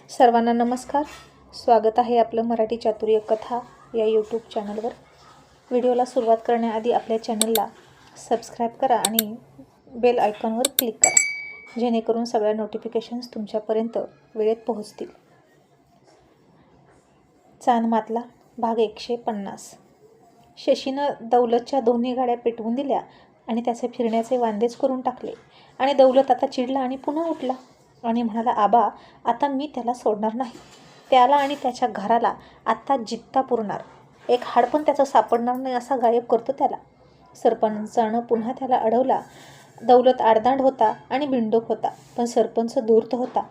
सर्वांना नमस्कार. स्वागत आहे आपलं मराठी चातुर्य कथा या यूट्यूब चॅनलवर. व्हिडिओला सुरुवात करण्याआधी आपल्या चॅनलला सबस्क्राईब करा आणि बेल आयकॉनवर क्लिक करा, जेणेकरून सगळ्या नोटिफिकेशन्स तुमच्यापर्यंत वेळेत पोहोचतील. चांदमातला भाग 150. शशीनं दौलतच्या दोन्ही गाड्या पेटवून दिल्या आणि त्याचे फिरण्याचे वांदेच करून टाकले. आणि दौलत आता चिडला आणि पुन्हा उठला आणि म्हणाला, आबा, आता मी त्याला सोडणार नाही. त्याला आणि त्याच्या घराला आत्ता जित्ता पुरणार. एक हाड पण त्याचं सापडणार नाही असा गायब करतो त्याला. सरपंचानं पुन्हा त्याला अडवला. दौलत आडदांड होता आणि बिंडोक होता, पण सरपंच धूर्त होता.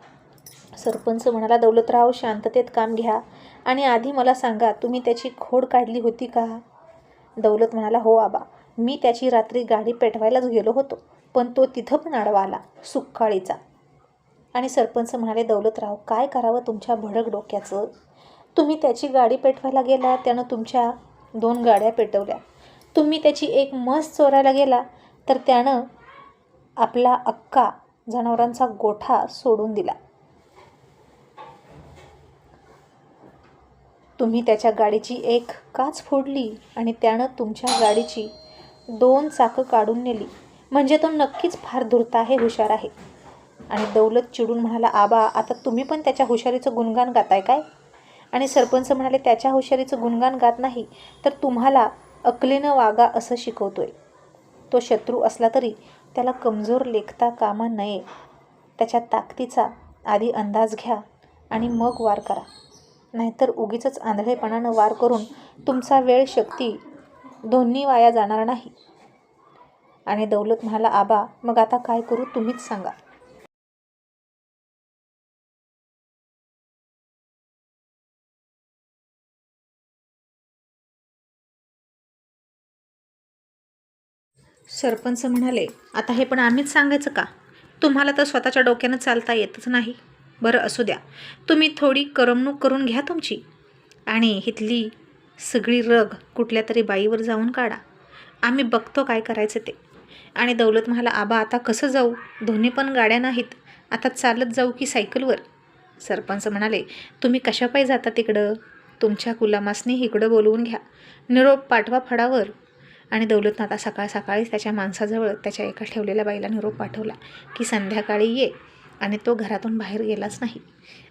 सरपंच म्हणाला, दौलतराव, शांततेत काम घ्या आणि आधी मला सांगा, तुम्ही त्याची खोड काढली होती का? दौलत म्हणाला, हो आबा, मी त्याची रात्री गाडी पेटवायलाच गेलो होतो, पण तो तिथं पण आडवा आला, सुक्काळीचा. आणि सरपंच म्हणाले, दौलतराव, काय करावं तुमच्या भडक डोक्याचं? तुम्ही त्याची गाडी पेटवायला गेला, त्यानं तुमच्या 2 गाड्या पेटवल्या. तुम्ही त्याची एक म्हस चोरायला गेला, तर त्यानं आपला अख्खा जनावरांचा गोठा सोडून दिला. तुम्ही त्याच्या गाडीची एक काच फोडली आणि त्यानं तुमच्या गाडीची 2 चाकं काढून नेली. म्हणजे तो नक्कीच फार धूर्त आहे, हुशार आहे. आणि दौलत चिडून म्हणाला, आबा, आता तुम्ही पण त्याच्या हुशारीचं गुणगान गाताय काय? आणि सरपंच म्हणाले, त्याच्या हुशारीचं गुणगान गात नाही, तर तुम्हाला अकलेनं वागा असं शिकवतोय. तो शत्रू असला तरी त्याला कमजोर लेखता कामा नये. त्याच्या ताकदीचा आधी अंदाज घ्या आणि मग वार करा, नाहीतर उगीचच आंधळेपणानं वार करून तुमचा वेळ शक्ती दोन्ही वाया जाणार नाही. आणि दौलत म्हणाला, आबा, मग आता काय करू, तुम्हीच सांगा. सरपंच म्हणाले, आता हे पण आम्हीच सांगायचं का? तुम्हाला तर स्वतःच्या डोक्यानं चालता येतच नाही. बरं, असू द्या, तुम्ही थोडी करमणूक करून घ्या तुमची आणि इथली सगळी रग कुठल्या तरी बाईवर जाऊन काढा. आम्ही बघतो काय करायचं ते. आणि दौलत म्हणाला, आबा, आता कसं जाऊ? दोन्ही पण गाड्या नाहीत. आता चालत जाऊ की सायकलवर? सरपंच म्हणाले, तुम्ही कशापायी जाता तिकडं? तुमच्या गुलामासनी इकडं बोलवून घ्या, निरोप पाठवा फडावर. आणि दौलतनं आता सकाळ सकाळीच त्याच्या माणसाजवळ त्याच्या एका ठेवलेल्या बाईला निरोप पाठवला की संध्याकाळी ये. आणि तो घरातून बाहेर गेलाच नाही.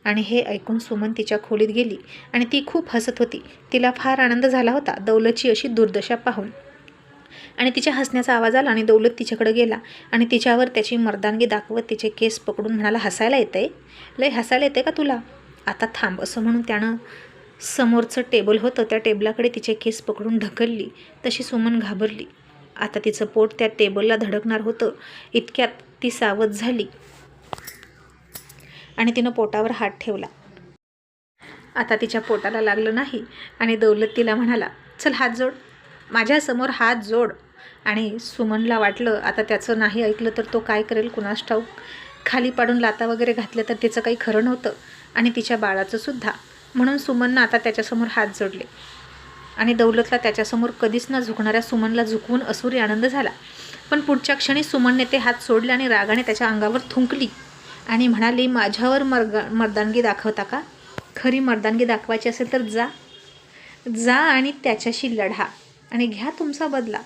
आणि हे ऐकून सुमन तिच्या खोलीत गेली आणि ती खूप हसत होती. तिला फार आनंद झाला होता दौलतची अशी दुर्दशा पाहून. आणि तिच्या हसण्याचा आवाज आला आणि दौलत तिच्याकडे गेला आणि तिच्यावर त्याची मर्दानगी दाखवत तिचे केस पकडून म्हणाला, हसायला येतंय? लय हसायला येते का तुला? आता थांब. असं म्हणून त्यानं समोरचं टेबल होतं, त्या टेबलाकडे तिचे केस पकडून ढकलली. तशी सुमन घाबरली. आता तिचं पोट त्या टेबलला धडकणार होतं. इतक्यात ती सावध झाली आणि तिनं पोटावर हात ठेवला. आता तिच्या पोटाला लागलं नाही आणि दौलत तिला म्हणाला, चल हात जोड, माझ्यासमोर हात जोड. आणि सुमनला वाटलं आता त्याचं नाही ऐकलं तर तो काय करेल कुणास ठाऊक. खाली पाडून लाता वगैरे घातल्या तर तिचं काही खरं नव्हतं आणि तिच्या बाळाचं सुद्धा. म्हणून सुमननं आता त्याच्यासमोर हात जोडले. आणि दौलतला त्याच्यासमोर कधीच न झुकणाऱ्या सुमनला झुकवून असुरी आनंद झाला. पण पुढच्या क्षणी सुमनने ते हात सोडले आणि रागाने त्याच्या अंगावर थुंकली आणि म्हणाली, माझ्यावर मर्दानगी दाखवता का? खरी मर्दानगी दाखवायची असेल तर जा आणि त्याच्याशी लढा आणि घ्या तुमचा बदला.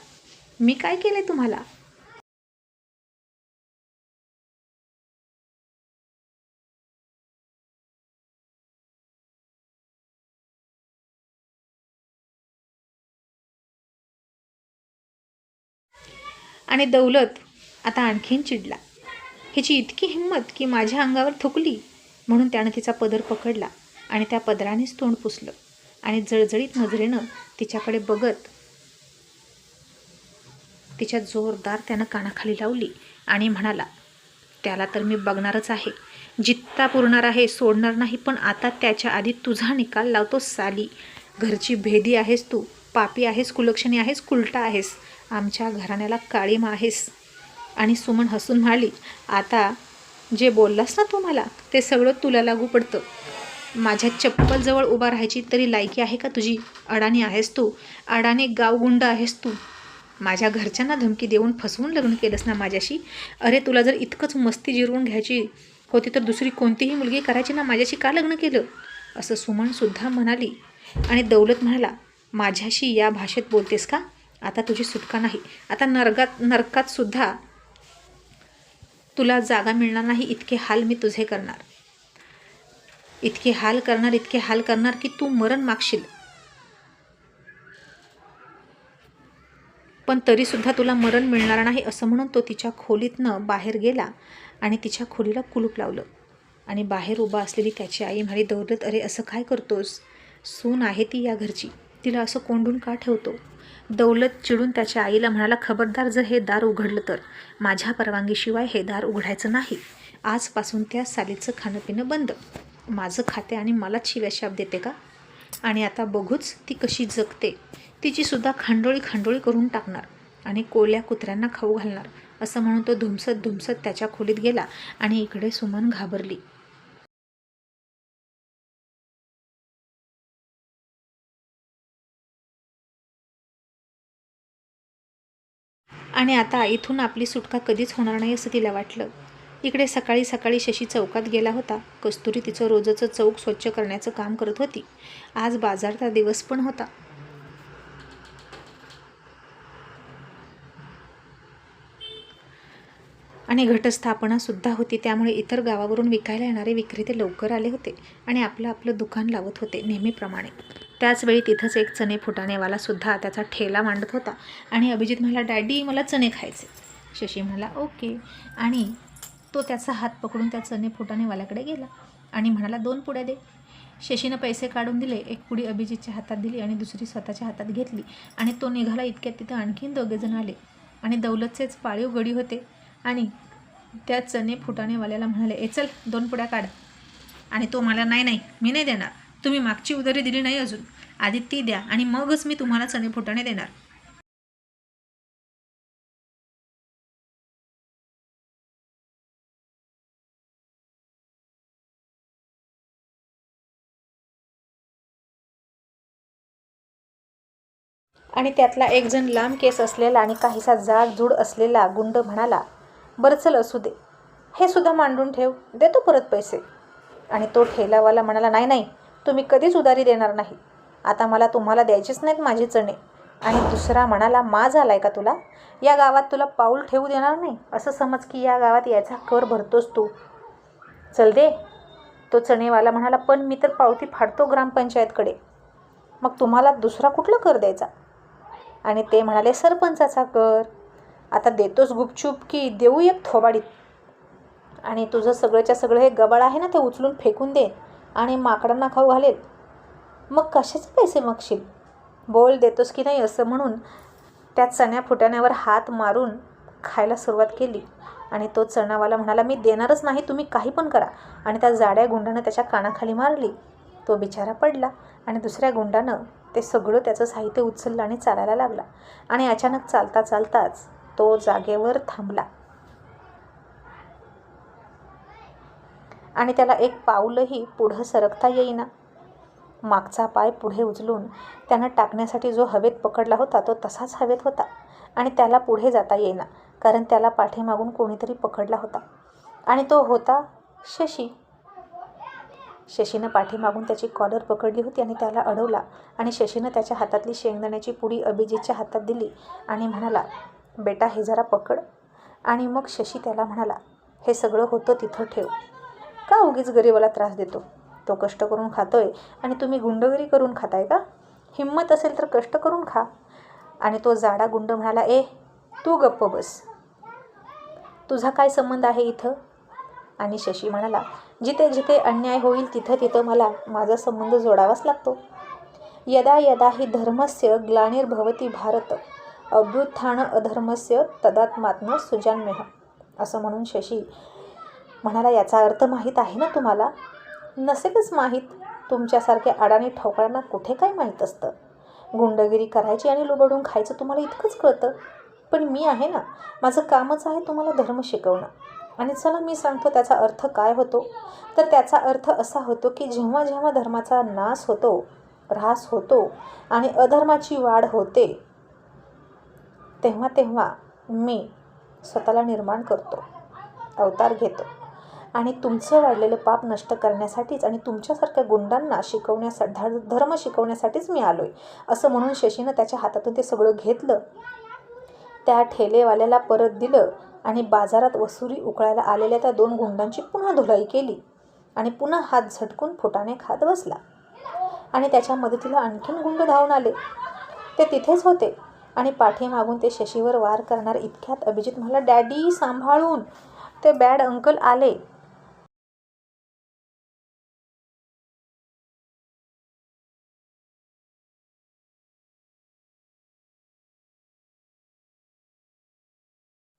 मी काय केलंय तुम्हाला? आणि दौलत आता आणखीन चिडला. हिची इतकी हिंमत की माझ्या अंगावर थुकली. म्हणून त्यानं तिचा पदर पकडला आणि त्या पदरानेच तोंड पुसलं आणि जळजळीत नजरेनं तिच्याकडे बघत तिच्या जोरदार त्यानं कानाखाली लावली आणि म्हणाला, त्याला तर मी बघणारच आहे, जित्ता पुरणार आहे, सोडणार नाही. पण आता त्याच्या आधी तुझा निकाल लावतो साली. घरची भेदी आहेस तू, पापी आहेस, कुलक्षणी आहेस, कुलटा आहेस, आमच्या घराण्याला काळीमा आहेस. आणि सुमन हसून म्हणाली, आता जे बोललास ना तू मला, ते सगळं तुला लागू पडतं. माझ्या चप्पलजवळ उभा राहायची तरी लायकी आहे का तुझी? अडाणी आहेस तू, अडाणी गावगुंड आहेस तू. माझ्या घरच्यांना धमकी देऊन फसवून लग्न केलंस ना माझ्याशी? अरे, तुला जर इतकंच मस्ती जिरवून घ्यायची होती तर दुसरी कोणतीही मुलगी करायची ना, माझ्याशी का लग्न केलं, असं सुमनसुद्धा म्हणाली. आणि दौलत म्हणाला, माझ्याशी या भाषेत बोलतेस का, आता तुझी सुटका नाही. आता नरकात सुद्धा तुला जागा मिळणार नाही. इतके हाल मी तुझे करणार, इतके हाल करणार की तू मरण मागशील. पण तरीसुद्धा तुला मरण मिळणार नाही, असं म्हणून तो तिच्या खोलीतनं बाहेर गेला आणि तिच्या खोलीला कुलूप लावलं. आणि बाहेर उभा असलेली त्याची आई म्हणाली, दौलत, अरे असं काय करतोस, सून आहे ती या घरची, तिला असं कोंडून का ठेवतो. दौलत चिडून त्याच्या आईला म्हणाला, खबरदार, जर हे दार उघडलं तर माझ्या परवानगीशिवाय हे दार उघडायचं नाही. आजपासून त्या सालीचं खाणं पिणं बंद. माझं खाते आणि मलाच शिव्याशाप देते का. आणि आता बघूच ती कशी जगते. तिचीसुद्धा खांडोळी करून टाकणार आणि कोल्या कुत्र्यांना खाऊ घालणार, असं म्हणून तो धुमसत त्याच्या खोलीत गेला. आणि इकडे सुमन घाबरली. आणि आता इथून आपली सुटका कधीच होणार नाही असं तिला वाटलं. इकडे सकाळी शशी चौकात गेला होता. कस्तुरी तिचं रोजचं चौक स्वच्छ करण्याचं काम करत होती. आज बाजारचा दिवस पण होता. आणि घटस्थापनासुद्धा होती, त्यामुळे इतर गावावरून विकायला येणारे विक्रेते लवकर आले होते आणि आपलं दुकान लावत होते नेहमीप्रमाणे. त्याचवेळी तिथंच एक चणे फुटाणेवालासुद्धा त्याचा ठेला मांडत होता. आणि अभिजित म्हणाला, डॅडी मला चणे खायचे. शशी म्हणाला, ओके. आणि तो त्याचा हात पकडून त्या चणे फुटाणेवाल्याकडे गेला आणि म्हणाला, 2 पुड्या दे. शशीनं पैसे काढून दिले. एक पुडी अभिजितच्या हातात दिली आणि दुसरी स्वतःच्या हातात घेतली. आणि तो निघाला. इतक्यात तिथं आणखीन 2 जण आले आणि दौलतचेच पाळीव गडी होते. आणि त्या चणे फुटाणेवाल्याला म्हणाले, चल 2 पुड्या काढ. आणि तो मला, नाही मी नाही देणार, तुम्ही मागची उधारी दिली नाही अजून, आधी ती द्या आणि मगच मी तुम्हाला चणे फुटाणे देणार. आणि त्यातला एक जण लांब केस असलेला आणि काहीसा जाडजूड असलेला गुंड म्हणाला, बरं चल असू दे, हे सुद्धा मांडून ठेव, देतो परत पैसे. आणि तो ठेलावाला म्हणाला, नाही तुम्ही कधीच उधारी देणार नाही, आता मला तुम्हाला द्यायचीच नाहीत माझे चणे. आणि दुसरा म्हणाला, माज आलाय का तुला, या गावात तुला पाऊल ठेवू देणार नाही, असं समज की या गावात याचा कर भरतोस तू, चल दे. तो चणेवाला म्हणाला, पण मी तर पावती फाडतो ग्रामपंचायतकडे, मग तुम्हाला दुसरा कुठला कर द्यायचा. आणि ते म्हणाले, सरपंचाचा कर. आता देतोस गुपचूप की देऊ एक थोबाडीत. आणि तुझं सगळंच्या सगळं हे गबाळ आहे ना, ते उचलून फेकून दे आणि माकडांना खाऊ घालेल. मग कशाचे पैसे मागशील, बोल देतोस की नाही. असं म्हणून त्या चण्या फुटाण्यावर हात मारून खायला सुरुवात केली. आणि तो चणावाला म्हणाला, मी देणारच नाही, तुम्ही काही पण करा. आणि त्या जाड्या गुंडानं त्याच्या कानाखाली मारली. तो बिचारा पडला. आणि दुसऱ्या गुंडानं ते सगळं त्याचं साहित्य उचललं आणि चालायला लागला. आणि अचानक चालताच तो जागेवर थांबला. आणि त्याला एक पाऊलही पुढं सरकता येईना. मागचा पाय पुढे उचलून त्यानं टाकण्यासाठी जो हवेत पकडला होता तो तसाच हवेत होता. आणि त्याला पुढे जाता येईना, कारण त्याला पाठीमागून कोणीतरी पकडला होता. आणि तो होता शशी. शशीनं पाठीमागून त्याची कॉलर पकडली होती आणि त्याला अडवला. आणि शशीनं त्याच्या हातातली शेंगदाण्याची पुडी अभिजितच्या हातात दिली आणि म्हणाला, बेटा हे जरा पकड. आणि मग शशी त्याला म्हणाला, हे सगळं होतं तिथं ठेव, का उगीच गरिबाला त्रास देतो, तो कष्ट करून खातोय आणि तुम्ही गुंडगिरी करून खाताय का, हिंमत असेल तर कष्ट करून खा. आणि तो जाडा गुंड म्हणाला, तू गप्प बस, तुझा काय संबंध आहे इथं. आणि शशी म्हणाला, जिथे जिथे अन्याय होईल तिथं मला माझा संबंध जोडावाच लागतो. यदा यदा हि धर्मस्य ग्लानिर्भवती भारत अभ्युत्थान अधर्मस्य तदात्मात्म सुजान्मेह. असं म्हणून शशी म्हणाला, याचा अर्थ माहीत आहे ना तुम्हाला. नसेलच माहीत, तुमच्यासारख्या अडाणी ठोकळ्यांना कुठे काय माहीत असतं. गुंडगिरी करायची आणि लुबडून खायचं तुम्हाला इतकंच कळतं. पण मी आहे ना, माझं कामच आहे तुम्हाला धर्म शिकवणं. आणि चला मी सांगतो त्याचा अर्थ काय होतो. तर त्याचा अर्थ असा होतो की जेव्हा जेव्हा धर्माचा नाश होतो, ऱ्हास होतो आणि अधर्माची वाढ होते, तेव्हा तेव्हा मी स्वतःला निर्माण करतो, अवतार घेतो आणि तुमचं वाढलेलं पाप नष्ट करण्यासाठीच आणि तुमच्यासारख्या गुंडांना धर्म शिकवण्यासाठीच मी आलो आहे, असं म्हणून शशीनं त्याच्या हातातून ते सगळं घेतलं, त्या ठेलेवाल्याला परत दिलं आणि बाजारात वसुली उकळायला आलेल्या त्या 2 गुंडांची पुन्हा धुलाई केली आणि पुन्हा हात झटकून फुटाणे खात बसला. आणि त्याच्या मदतीला आणखीन गुंड धावून आले. ते तिथेच होते आणि पाठीमागून ते शशीवर वार करणार इतक्यात अभिजित म्हणाला, डॅडी सांभाळून, ते बॅड अंकल आले.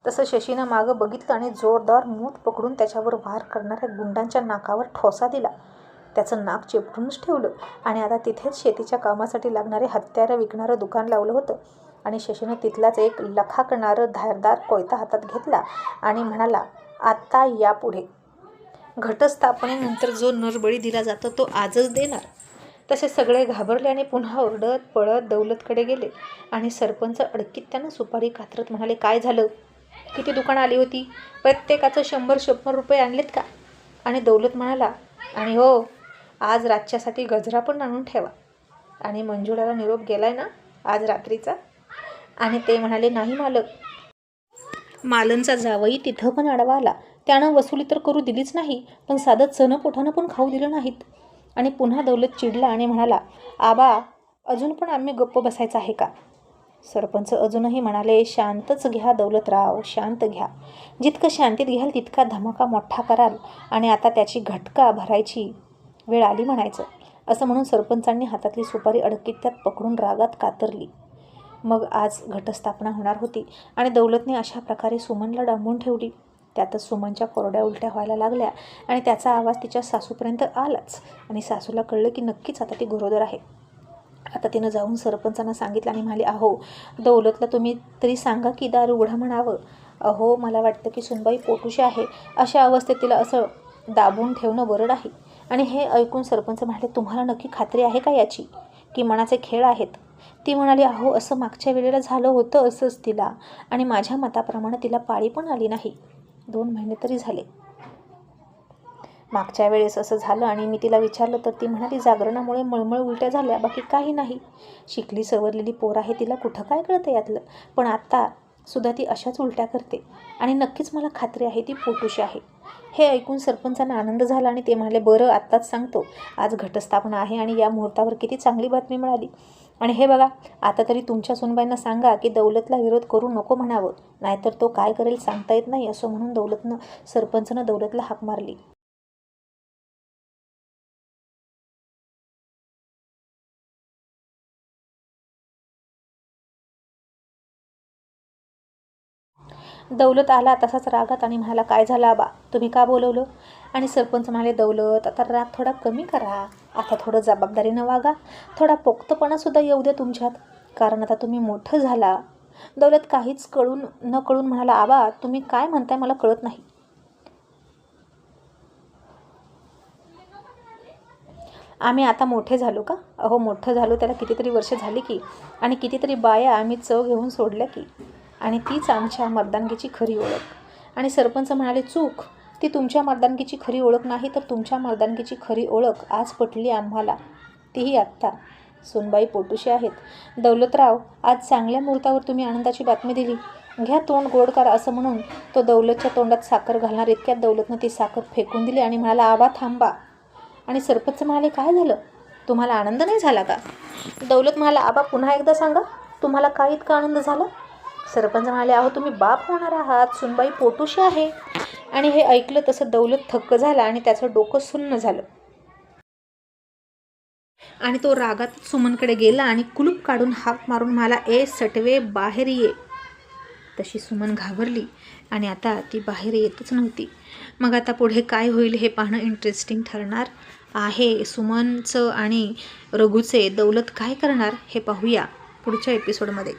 तसं शशीनं मागं बघितलं आणि जोरदार मूठ पकडून त्याच्यावर वार करणाऱ्या गुंडांच्या नाकावर ठोसा दिला. त्याचं नाक चिपटूनच ठेवलं आणि आता तिथेच शेतीच्या कामासाठी लागणारे हत्यारं विकणारं दुकान लावलं होतं. आणि शशीनं तिथलाच एक लखाकणारं धारदार कोयता हातात घेतला आणि म्हणाला, आता यापुढे घटस्थापनेनंतर जो नरबळी दिला जातो तो आजच देणार. तसे सगळे घाबरले आणि पुन्हा ओरडत पळत दौलतकडे गेले आणि सरपंच अडकीत त्यानं सुपारी कातरत म्हणाले, काय झालं? किती दुकानं आली होती? प्रत्येकाचं 100-100 रुपये आणलेत का? आणि दौलत म्हणाला, आणि हो, आज रातच्यासाठी गजरा पण आणून ठेवा. आणि मंजुळाला निरोप गेलाय ना आज रात्रीचा? आणि ते म्हणाले, नाही मालक. मालनचा जावई तिथं पण आडवा आला. त्यानं वसुली तर करू दिलीच नाही, पण साधं चणं पोठानं पण खाऊ दिलं नाहीत. आणि पुन्हा दौलत चिडला आणि म्हणाला, आबा, अजून पण आम्ही गप्प बसायचं आहे का? सरपंच अजूनही म्हणाले, शांतच घ्या दौलतराव, शांत घ्या. जितकं शांतीत घ्याल तितका धमाका मोठा कराल आणि आता त्याची घटका भरायची वेळ आली म्हणायचं. असं म्हणून सरपंचांनी हातातली सुपारी अडकीत त्यात पकडून रागात कातरली. मग आज घटस्थापना होणार होती आणि दौलतने अशा प्रकारे सुमनला डांबून ठेवली. त्यातच सुमनच्या कोरड्या उलट्या व्हायला लागल्या आणि त्याचा आवाज तिच्या सासूपर्यंत आलाच आणि सासूला कळलं की नक्कीच आता ती गरोदर आहे. आता तिनं जाऊन सरपंचांना सांगितलं आणि म्हणाली, अहो, दौलतला तुम्ही तरी सांगा की दार उघडा म्हणावं. अहो, मला वाटतं की सुनबाई पोटुशी आहे. अशा अवस्थेत तिला असं दाबून ठेवणं बरं नाही. आणि हे ऐकून सरपंच म्हणाले, तुम्हाला नक्की खात्री आहे का याची की मनाचे खेळ आहेत? ती म्हणाली, अहो, असं मागच्या वेळेला झालं होतं असंच तिला, आणि माझ्या मताप्रमाणे तिला पाळी पण आली नाही. 2 महिने तरी झाले. मागच्या वेळेस असं झालं आणि मी तिला विचारलं तर ती म्हणाली, जागरणामुळे मळमळ उलट्या झाल्या, बाकी काही नाही. शिकली सवरलेली पोर आहे, तिला कुठं काय कळतं यातलं. पण आता सुद्धा ती अशाच उलट्या करते आणि नक्कीच मला खात्री आहे ती पोटुशी आहे. हे ऐकून सरपंचांना आनंद झाला आणि ते म्हणाले, बरं, आत्ताच सांगतो. आज घटस्थापना आहे आणि या मुहूर्तावर किती चांगली बातमी मिळाली. आणि हे बघा, आता तरी तुमच्या सुनबाईंना सांगा की दौलतला विरोध करू नको म्हणावं, नाहीतर तो काय करेल सांगता येत नाही. असं म्हणून सरपंचनं दौलतला हाक मारली. दौलत आला तसाच रागात आणि म्हणाला, काय झालं आबा, तुम्ही का बोलवलं? आणि सरपंच म्हणाले, दौलत, आता राग थोडा कमी करा. आता थोडं जबाबदारीनं वागा. थोडा पोक्तपणासुद्धा येऊ द्या तुमच्यात, कारण आता तुम्ही मोठं झाला. दौलत काहीच न कळून म्हणाला, आबा, तुम्ही काय म्हणताय मला कळत नाही. आम्ही आता मोठे झालो का? अहो, मोठं झालो त्याला कितीतरी वर्ष झाली की, आणि कितीतरी बाया आम्ही चव घेऊन सोडल्या की, आणि तीच आमच्या मर्दानगीची खरी ओळख. आणि सरपंच म्हणाले, चूक. ती तुमच्या मर्दानगीची खरी ओळख नाही, तर तुमच्या मर्दानगीची खरी ओळख आज पटली आम्हाला, तीही आत्ता. सुनबाई पोटुशी आहेत. दौलतराव, आज चांगल्या मुहूर्तावर तुम्ही आनंदाची बातमी दिली. घ्या, तोंड गोड करा. असं म्हणून तो दौलतच्या तोंडात साखर घालणार इतक्यात दौलतनं ती साखर फेकून दिली आणि म्हणाला, आबा, थांबा. आणि सरपंच म्हणाले, काय झालं? तुम्हाला आनंद नाही झाला का? दौलत म्हणाला, आबा, पुन्हा एकदा सांगा, तुम्हाला काय इतका आनंद झाला? सरपंच म्हणाले, अहो, तुम्ही बाप होणार आहात, सुनबाई पोटुशी आहे. आणि हे ऐकलं तसं दौलत थक्क झाला आणि त्याचं डोकं सुन्न झालं. आणि तो रागात सुमनकडे गेला आणि कुलूप काढून हाक मारून म्हणाला, ए सटवे, बाहेर ये. तशी सुमन घाबरली आणि आता ती बाहेर येतच नव्हती. मग आता पुढे काय होईल हे पाहणं इंटरेस्टिंग ठरणार आहे. सुमनचं आणि रघुचे दौलत काय करणार हे पाहूया पुढच्या एपिसोडमध्ये.